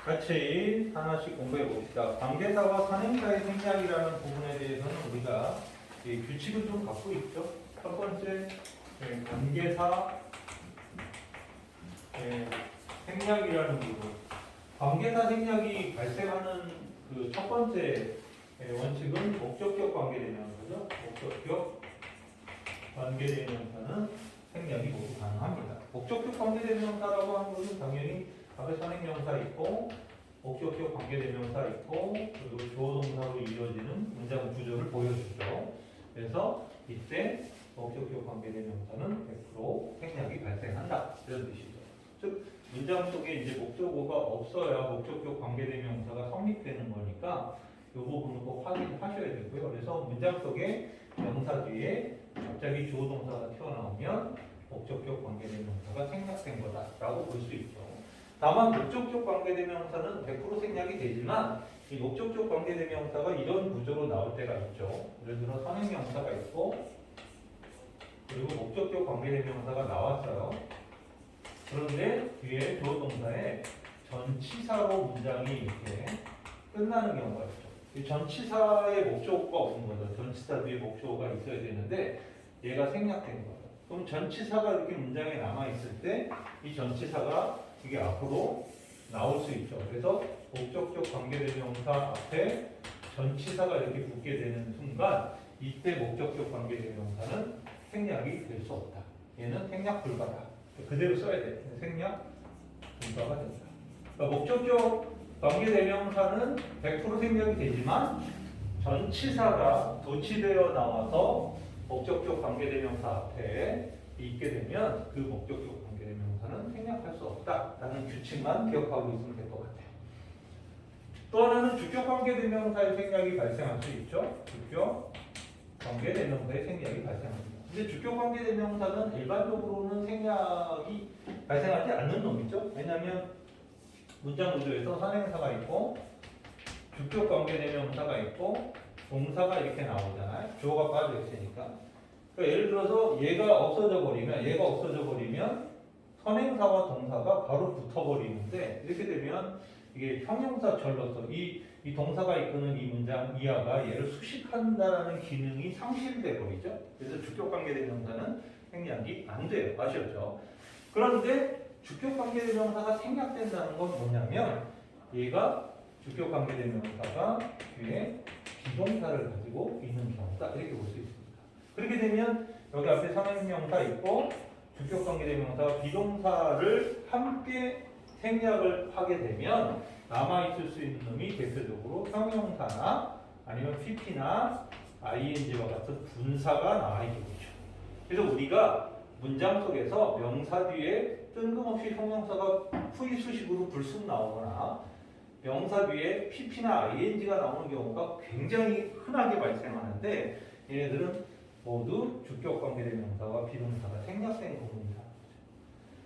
같이 하나씩 공부해 봅시다. 관계사와 선행사의 생략이라는 부분에 대해서는 우리가 규칙을 좀 갖고 있죠. 첫 번째, 관계사 생략이라는 부분. 관계사 생략이 발생하는 그 첫 번째 원칙은 목적격 관계대명사죠. 목적격 관계대명사는 생략이 모두 가능합니다. 목적격 관계대명사라고 하는 것은 당연히 앞에 선행명사 있고 목적격 관계대명사 있고 그리고 주어동사로 이루어지는 문장 구조를 보여주죠. 그래서 이때 목적격 관계대명사는 100% 생략이 발생한다 이런 뜻이죠. 즉 문장 속에 이제 목적어가 없어야 목적격 관계대명사가 성립되는 거니까 이 부분을 꼭 확인하셔야 되고요. 그래서 문장 속에 명사 뒤에 갑자기 주어동사가 튀어나오면 목적격 관계대명사가 생략된 거다라고 볼 수 있죠. 다만 목적격 관계대명사는 100% 생략이 되지만 이 목적격 관계대명사가 이런 구조로 나올 때가 있죠. 예를 들어 선행명사가 있고 그리고 목적격 관계대명사가 나왔어요. 그런데 뒤에 주어동사에 전치사로 문장이 이렇게 끝나는 경우가 있죠. 이 전치사의 목적어가 없는 거죠. 전치사 뒤에 목적어가 있어야 되는데 얘가 생략된 거예요. 그럼 전치사가 이렇게 문장에 남아있을 때 이 전치사가 이게 앞으로 나올 수 있죠. 그래서 목적격 관계대명사 앞에 전치사가 이렇게 붙게 되는 순간 이때 목적격 관계대명사는 생략이 될 수 없다. 얘는 생략 불가다. 그대로 써야 돼. 생략 불가가 된다. 그러니까 목적격 관계대명사는 100% 생략이 되지만 전치사가 도치되어 나와서 목적격 관계대명사 앞에 있게 되면 그 목적격 관계대명사는 생략할 수 없다라는 규칙만 기억하고 있으면 될 것 같아요. 또 하나는 주격 관계대명사의 생략이 발생할 수 있죠. 주격 관계대명사의 생략이 발생합니다. 근데 주격 관계대명사는 일반적으로는 생략이 발생하지 않는 놈이죠. 왜냐하면 문장 구조에서 선행사가 있고 주격 관계대명사가 있고 동사가 이렇게 나오잖아요. 주어가 빠져 있으니까. 그러니까 예를 들어서 얘가 없어져 버리면 선행사와 동사가 바로 붙어버리는데 이렇게 되면 이게 형용사절로서 이 동사가 이끄는 이 문장 이하가 얘를 수식한다라는 기능이 상실돼 버리죠. 그래서 주격관계대명사는 생략이 안 돼요. 아셨죠? 그런데 주격관계대명사가 생략된다는 건 뭐냐면 얘가 주격관계대명사가 뒤에 비동사를 가지고 있는 경우다 이렇게 볼 수 있습니다. 그렇게 되면 여기 앞에 선행명사 있고 주격관계대명사와 비동사를 함께 생략을 하게 되면 남아있을 수 있는 놈이 대표적으로 형용사나 아니면 PP나 ING와 같은 분사가 남아있게 되죠. 그래서 우리가 문장 속에서 명사 뒤에 뜬금없이 형용사가 후이수식으로 불쑥 나오거나 명사 뒤에 PP나 ING가 나오는 경우가 굉장히 흔하게 발생하는데 얘네들은 모두 주격관계대명사와 비동사가 생략된 부분이다.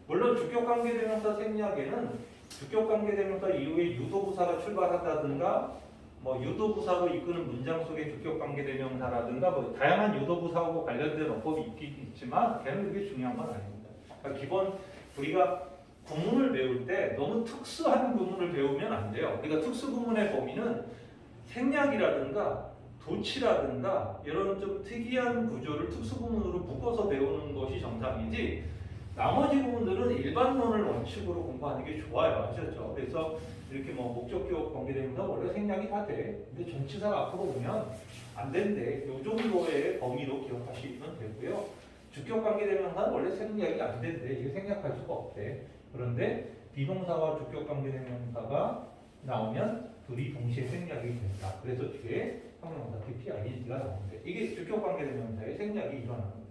물론 주격관계대명사 생략에는 주격관계대명사 이후에 유도부사가 출발한다든가 뭐 유도부사로 이끄는 문장 속의 주격관계대명사라든가 뭐 다양한 유도부사하고 관련된 어법이 있긴 있지만 걔는 그게 중요한 건 아닙니다. 그러니까 기본 우리가 구문을 배울 때 너무 특수한 구문을 배우면 안 돼요. 그러니까 특수 구문의 범위는 생략이라든가 도치라든가 이런 좀 특이한 구조를 특수 구문으로 묶어서 배우는 것이 정상이지 나머지 구문들은 일반론을 원칙으로 공부하는 게 좋아요. 아셨죠? 그래서 이렇게 뭐 목적격 관계대명사 원래 생략이 다 돼. 근데 전치사가 앞으로 오면 안 된대. 이 정도의 범위로 기억하시면 되고요. 주격 관계대명사는 원래 생략이 안 된대. 이게 생략할 수가 없대. 그런데 비동사와 주격 관계대명사가 나오면 둘이 동시에 생략이 된다. 그래서 뒤에 형용사 PP, ING가 나오는데 이게 주격 관계대명사의 생략이 일어나는 거죠.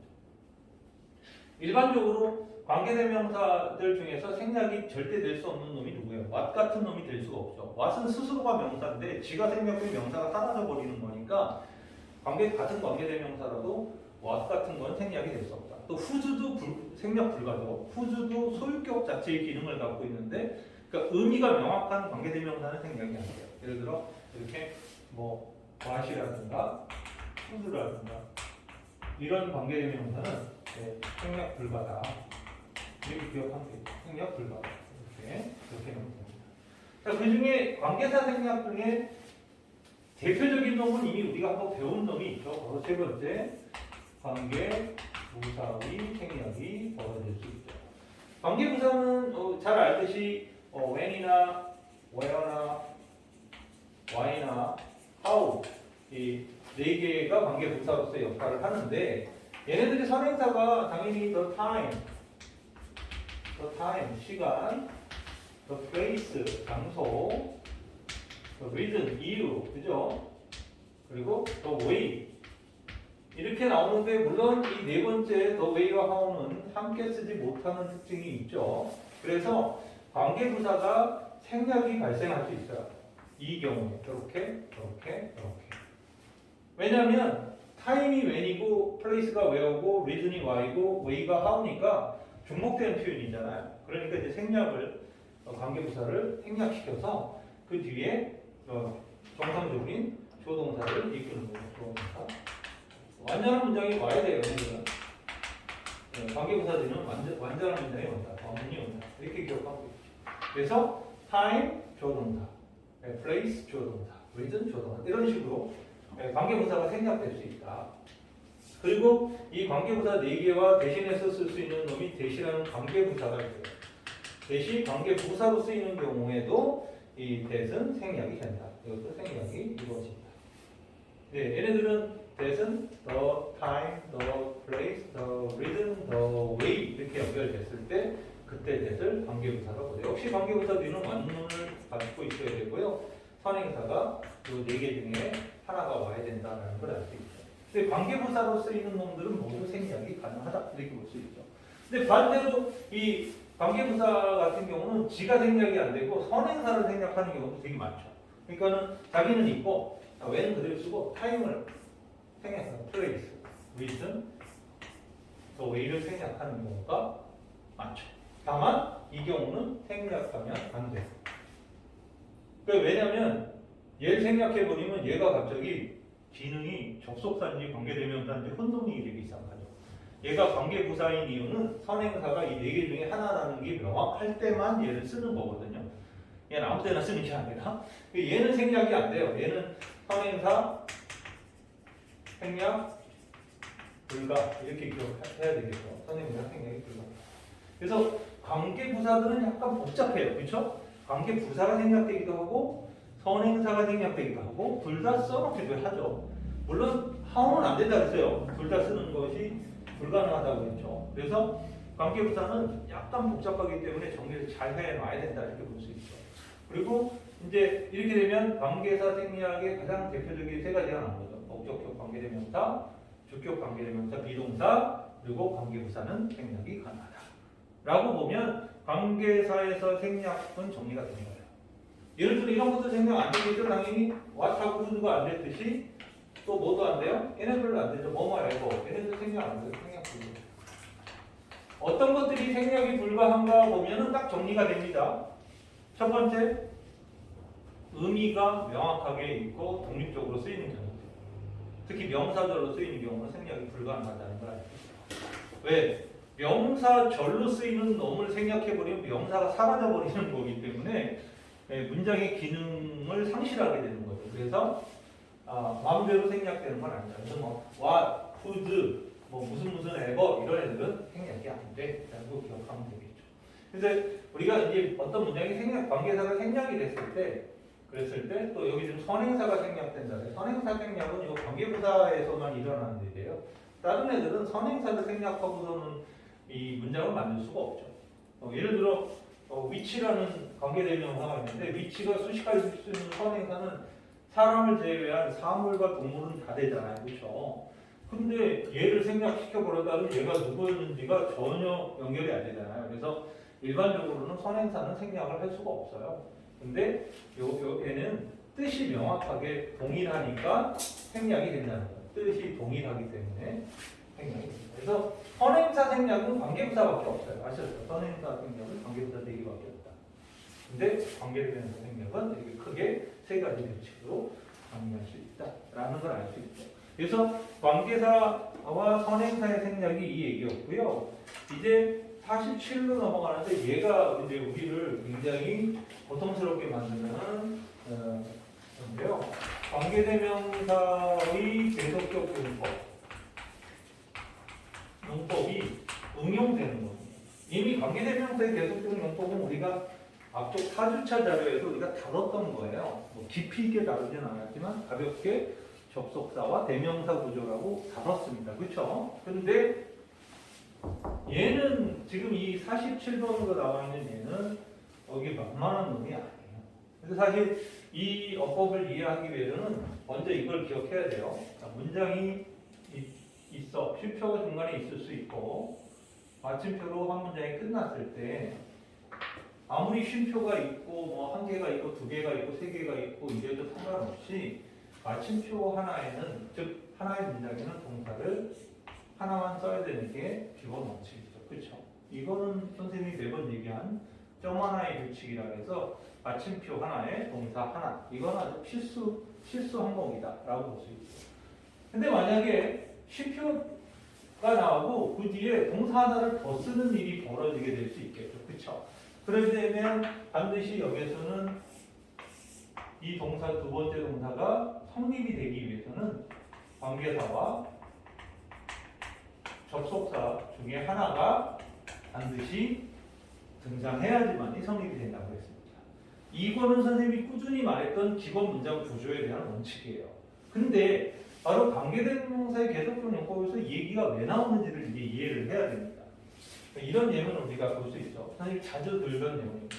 일반적으로 관계대명사들 중에서 생략이 절대 될 수 없는 놈이 누구예요? what 같은 놈이 될 수가 없죠. what은 스스로가 명사인데 지가 생략된 명사가 사라져 버리는 거니까 같은 관계대명사라도 what 같은 건 생략이 될 수 없다. 또 whose도 생략 불가죠. whose도 소유격 자체의 기능을 갖고 있는데 그러니까 의미가 명확한 관계대명사는 생략이 안 돼요. 예를 들어 이렇게 뭐 what이라든가 whose라든가 이런 관계대명사는 생략 불가다. 이렇게 기억하면 돼요. 생략 불가다. 이렇게 넣으면 됩니다. 자, 그 중에 관계사 생략 중에 대표적인 놈은 이미 우리가 한번 배운 놈이 있죠. 바로 세 번째, 관계부사의 생략이 벌어질 수 있죠. 관계부사는 잘 알듯이 when이나 where나 why나 how 이 네 개가 관계부사로서의 역할을 하는데 얘네들이 선행사가 당연히 the time 시간, the place 장소, the reason 이유, 그죠? 그리고 the way 이렇게 나오는데 물론 이 네 번째 the way와 how는 함께 쓰지 못하는 특징이 있죠. 그래서 관계부사가 생략이 발생할 수 있어요. 이 경우에 이렇게. 왜냐하면 time이 when이고 place가 where고 reason이 why고 way가 how니까 중복되는 표현이잖아요. 그러니까 이제 생략을 관계부사를 생략시켜서 그 뒤에 정상적인 조동사를 이끄는 거죠. 조동사. 완전한 문장이 와야 돼요. 관계부사들은 완전한 문장이 온다. 원문이 온다. 이렇게 기억하고 있죠. 그래서 time 조동사, place 조동사, reason 조동사 이런 식으로 관계부사가 생략될 수 있다. 그리고 이 관계부사 4개와 대신해서 쓸 수 있는 놈이 대시라는 관계부사가 있어요. 대시 관계부사로 쓰이는 경우에도 이 대은 생략이 된다. 이것도 생략이 이루어진다. 네, 얘네들은 대은 the time, the place, the reason, the way 이렇게 연결됐을 때 그때 대을 관계부사가 보죠. 역시 관계부사 뒤는 완문을 갖고 있어야 되고요. 선행사가 이 4개 중에 하나가 와야 된다는 걸 알 수 있죠. 근데 관계부사로 쓰이는 놈들은 모두 생략이 가능하다 이렇게 볼 수 있죠. 근데 반대로 이 관계부사 같은 경우는 지가 생략이 안 되고 선행사를 생략하는 경우도 되게 많죠. 그러니까는 자기는 있고 when은 그대로 쓰고 time을 생략하는 place, reason, the way를 생략하는 경우가 많죠. 다만 이 경우는 생략하면 안 돼요. 그러니까 왜냐면 얘를 생략해버리면 얘가 갑자기 기능이 접속사인지 관계대명사인지 혼동이 되게 이상하죠. 얘가 관계부사인 이유는 선행사가 이 4개 중에 하나라는 게 명확할 때만 얘를 쓰는 거거든요. 얘는 아무 때나 쓰는 게 아니라 얘는 생략이 안 돼요. 얘는 선행사 생략 불가 이렇게 기억해야 되겠죠. 선행사 생략이 불가. 그래서 관계부사들은 약간 복잡해요. 그렇죠? 관계부사가 생략되기도 하고 선행사가 생략되기도 하고 둘 다 써놓기도 하죠. 물론 how는 안 된다 그랬어요. 둘 다 쓰는 것이 불가능하다고 했죠. 그래서 관계부사는 약간 복잡하기 때문에 정리를 잘 해놔야 된다 이렇게 볼 수 있죠. 그리고 이제 이렇게 되면 관계사 생략의 가장 대표적인 3가지가 나온 거죠. 목적격 관계대명사, 주격 관계대명사, 비동사, 그리고 관계부사는 생략이 가능하다. 라고 보면 관계사에서 생략은 정리가 되는 거예요. 예를 들어 이런 것도 생략 안 되겠죠. 당연히 what하고 who가 안 됐듯이 또 뭐도 안 돼요? 얘네들도 안 되죠. 뭐뭐래고 얘네들 생략 안 돼요. 생략 불가. 어떤 것들이 생략이 불가한가 보면은 딱 정리가 됩니다. 첫 번째, 의미가 명확하게 있고 독립적으로 쓰이는 경우. 특히 명사절로 쓰이는 경우는 생략이 불가능하다는 걸 알고 있어요. 왜? 명사절로 쓰이는 놈을 생략해버리면 명사가 사라져버리는 거기 때문에 문장의 기능을 상실하게 되는 거죠. 그래서 마음대로 생략되는 건 아니다. 그래서 뭐 what, whose, 뭐 무슨 ever 이런 애들은 생략이 안 돼. 라고 기억하면 되겠죠. 그래서 우리가 이제 어떤 문장이 관계사가 생략이 됐을 때 그랬을 때 또 여기 지금 선행사가 생략된다. 선행사 생략은 이거 관계부사에서만 일어나는 일이에요. 다른 애들은 선행사를 생략하고서는 이 문장을 만들 수가 없죠. 예를 들어 위치라는 관계대명사가 있는데 위치가 수식할 수 있는 선행사는 사람을 제외한 사물과 동물은 다 되잖아요. 그렇죠? 근데 얘를 생략시켜버려다는 얘가 누구였는지가 전혀 연결이 안 되잖아요. 그래서 일반적으로는 선행사는 생략을 할 수가 없어요. 근데 얘는 뜻이 명확하게 동일하니까 생략이 된다는 거예요. 뜻이 동일하기 때문에 생략이 됩니다. 그래서 선행사 생략은 관계부사밖에 없어요. 아시죠? 선행사 생략은 관계부사 4개밖에 없다. 근데 관계대명사 생략은 이렇게 크게 3가지 규칙으로 정리할 수 있다라는 걸 알 수 있죠. 그래서 관계사와 선행사의 생략이 이 얘기였고요. 이제 47로 넘어가는데 얘가 이제 우리를 굉장히 고통스럽게 만드는 건데요. 관계대명사의 계속적 용법이 응용되는 겁니다. 이미 관계대명사의 계속적 용법은 우리가 앞쪽 4주차 자료에서 우리가 다뤘던 거예요. 뭐 깊이 있게 다루진 않았지만 가볍게 접속사와 대명사 구조라고 다뤘습니다. 그렇죠? 근데 얘는 지금 이 47번으로 나와 있는 얘는 여기 만만한 놈이 아니에요. 그래서 사실 이 어법을 이해하기 위해서는 먼저 이걸 기억해야 돼요. 자, 문장이 있어. 쉼표가 중간에 있을 수 있고 마침표로 한 문장이 끝났을 때 아무리 쉼표가 있고 뭐 한 개가 있고 두 개가 있고 세 개가 있고 이래도 상관없이 마침표 하나에는 즉 하나의 문장에는 동사를 하나만 써야 되는 게 기본 원칙이죠. 그렇죠? 이거는 선생님이 매번 얘기한 점 하나의 규칙이라 해서 마침표 하나에 동사 하나 이건 아주 필수 항목이다라고 볼 수 있어요. 근데 만약에 쉼표가 나오고 그 뒤에 동사 하나를 더 쓰는 일이 벌어지게 될 수 있겠죠. 그렇죠? 그러려면 반드시 여기서는 이 동사 두 번째 동사가 성립이 되기 위해서는 관계사와 접속사 중에 하나가 반드시 등장해야지만이 성립이 된다고 했습니다. 이거는 선생님이 꾸준히 말했던 기본 문장 구조에 대한 원칙이에요. 근데 바로 관계대명사의 계속적 용법에서 얘기가 왜 나오는지를 이제 이해를 해야 됩니다. 이런 예문을 우리가 볼 수 있죠. 사실 자주 들던 예문입니다.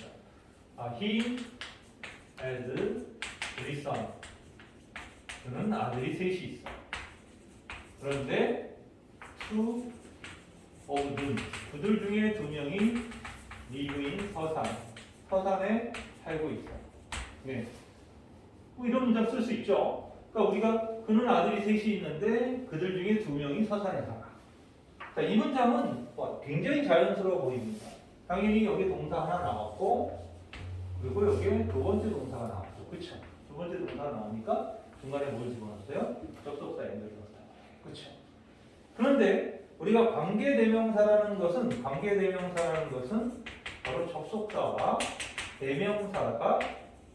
He has three sons. 그는 아들이 셋이 있어. 그런데 two of them, 그들 중에 두 명이 live in 서산에 살고 있어. 네. 뭐 이런 문장 쓸 수 있죠. 그러니까 우리가 그는 아들이 셋이 있는데 그들 중에 두 명이 서산에 살아. 자, 이 문장은 굉장히 자연스러워 보입니다. 당연히 여기 동사 하나 나왔고 그리고 여기에 두 번째 동사가 나왔죠. 그렇죠? 두 번째 동사가 나오니까 중간에 뭘 집어넣었어요? 접속사 엔드를 넣었어요. 그렇죠? 그런데 우리가 관계대명사라는 것은 바로 접속사와 대명사가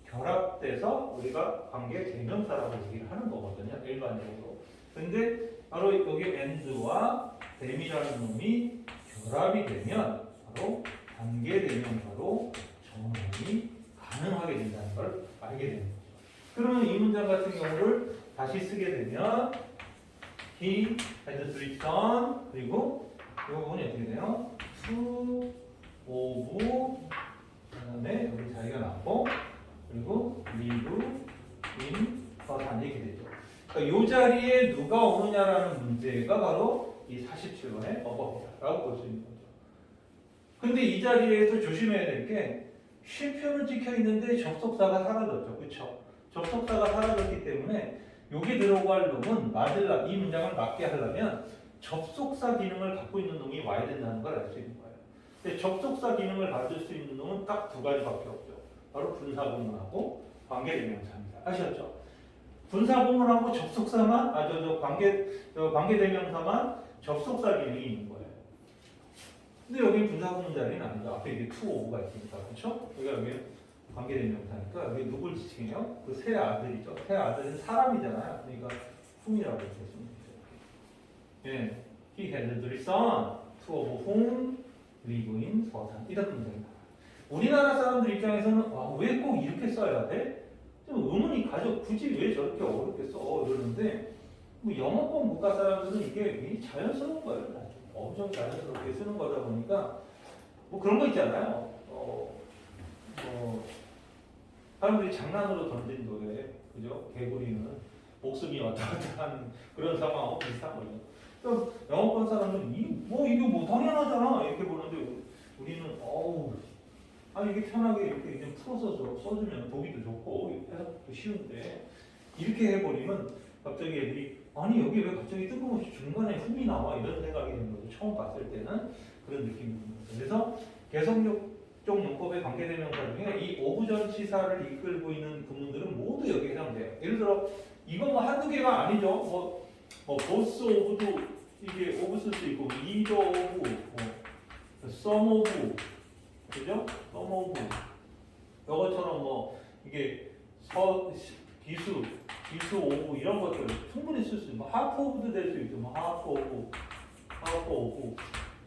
결합돼서 우리가 관계대명사라고 얘기를 하는 거거든요. 일반적으로. 근데 바로 여기 and와 댐이라는 놈이 결합이 되면 바로 관계대명사로 전환이 가능하게 된다는 걸 알게 되는 거죠. 그러면 이 문장 같은 경우를 다시 쓰게 되면 He has three sons 그리고 이 부분이 어떻게 돼요? two of 그다음에 여기 자리가 나고 그리고 live in 서산 이렇게 되죠. 그러니까 이 자리에 누가 오느냐라는 문제가 바로 이 47번의 어법이다라고 볼 수 있는 거죠. 근데 이 자리에서 조심해야 될 게 쉼표는 찍혀 있는데 접속사가 사라졌죠. 그렇죠? 접속사가 사라졌기 때문에 여기 들어갈 놈은 이 문장을 맞게 하려면 접속사 기능을 갖고 있는 놈이 와야 된다는 걸 알 수 있는 거예요. 근데 접속사 기능을 가질 수 있는 놈은 딱 두 가지밖에 없죠. 바로 분사구문하고 관계대명사입니다. 아셨죠? 분사구문하고 접속사만 관계대명사만 접속사 기능이 있는 거예요. 근데 여기 분사구문 자리는 아니죠. 앞에 이게 to of가 있으니까 그렇죠? 여기 관계대명사니까 여기 누굴 지칭해요? 그 세 아들이죠. 세 아들은 사람이잖아요. 그러니까 whom이라고 했으면 되죠. 예, he had three sons, two of whom live in 서산. 이런 문장입니다. 우리나라 사람들 입장에서는 왜 꼭 이렇게 써야 돼? 좀 의문이 가져. 굳이 왜 저렇게 어렵게 써? 이러는데 뭐 영어권 국가 사람들은 이게 자연스러운 거예요. 엄청 자연스럽게 쓰는 거다 보니까 뭐 그런 거 있잖아요. 사람들이 장난으로 던진 노래, 그죠? 개구리는 목숨이 왔다 갔다 하는 그런 상황하고 비슷한 거죠. 그러니까 영어권 사람들은 이게 뭐 당연하잖아 이렇게 보는데 우리는 아니 이게 편하게 이렇게 그냥 풀어서 써주면 보기도 좋고 해석도 쉬운데 이렇게 해버리면 갑자기 애들이 아니 여기 왜 갑자기 뜬금없이 중간에 흠이 나와 이런 생각이 드는 거죠. 처음 봤을 때는 그런 느낌이 드는 거죠. 그래서 개성적 용법에 관계대명사 중에 이 오브전 시사를 이끌고 있는 구문들은 모두 여기에 해당돼요. 예를 들어 이거 뭐 한두 개가 아니죠. 보스 오브도 이게 오브 쓸 수 있고 리더 오브 sum of, 그죠? sum of. 이것처럼 뭐 이게 기수 오브 이런 것들 충분히 쓸 수 있고 하프 오브도 될 수 있고 뭐 하프 오브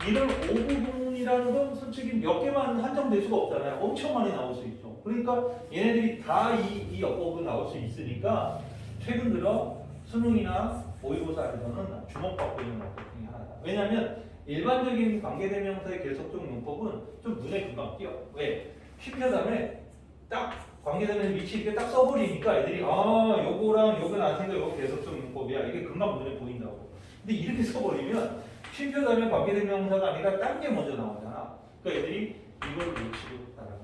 이런 오브 부분이라는 건 솔직히 몇 개만 한정될 수가 없잖아요. 엄청 많이 나올 수 있죠. 그러니까 얘네들이 다 이 어법은 나올 수 있으니까 최근 들어 수능이나 모의고사에서는 주목받고 있는 어법 중에 하나다. 왜냐하면 일반적인 관계대명사의 계속적 문법은 좀 눈에 금방 띄어. 왜? 쉼표 다음에 딱 관계대명사 위치 있게 딱 써버리니까 애들이 요거랑 요거 나왔으니까 요거 계속적 문법이야. 이게 금방 눈에 보인다고. 근데 이렇게 써버리면 쉼표 다음에 관계대명사가 아니라 딴 게 먼저 나오잖아. 그러니까 애들이 이걸 놓치고 따라가.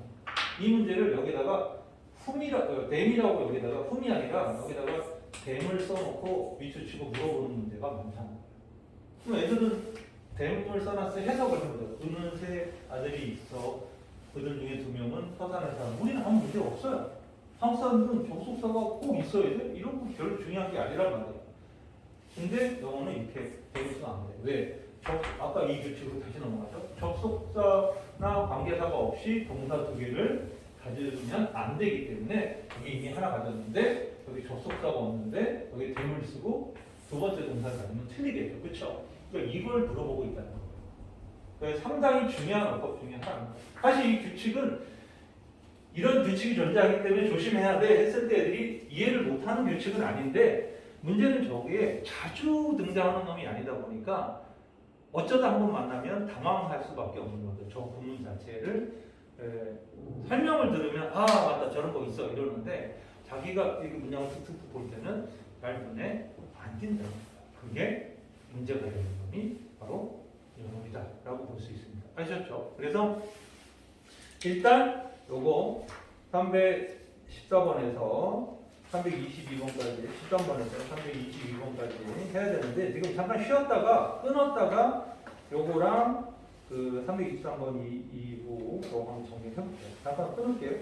이 문제를 여기다가 댐이라고 여기다가 흠이 아니라 여기다가 댐을 써놓고 위치치고 물어보는 문제가 많잖아. 그럼 애들은 댐을 써놨어 해석을 해보자. 그는 세 아들이 있어. 그들 중에 2명은 서산의 사람. 우리는 아무 문제 없어요. 한국 사람들은 접속사가 꼭 있어야 돼? 이런 거 별로 중요한 게 아니란 말이야. 근데 영어는 이렇게 되어서 안 돼. 왜? 아까 이 규칙으로 다시 넘어가죠. 접속사나 관계사가 없이 동사 2개를 가지면 안 되기 때문에 여기 이미 하나 가졌는데 여기 접속사가 없는데 여기 댐을 쓰고 두 번째 동사를 가지면 틀리겠죠. 그렇죠? 그러니까 이걸 물어보고 있다는 거예요. 그래서 상당히 중요한 어법 중에 하나입니다. 사실 이 규칙은 이런 규칙이 존재하기 때문에 조심해야 돼 했을 때 애들이 이해를 못하는 규칙은 아닌데 문제는 저기에 자주 등장하는 놈이 아니다 보니까 어쩌다 한 번 만나면 당황할 수밖에 없는 거죠. 저 구문 자체를 설명을 들으면 맞다 저런 거 있어 이러는데 자기가 이 문장을 툭툭 볼 때는 잘 눈에 안 띈다. 그게 문제가 되는 놈이 바로 영어이다 라고 볼 수 있습니다. 아셨죠? 그래서 일단 요거 314번에서 322번까지 13번에서 322번까지 해야 되는데 지금 잠깐 쉬었다가 끊었다가 요거랑 그 323번 이후 요거 한번 정리해 볼게요. 잠깐 끊을게요.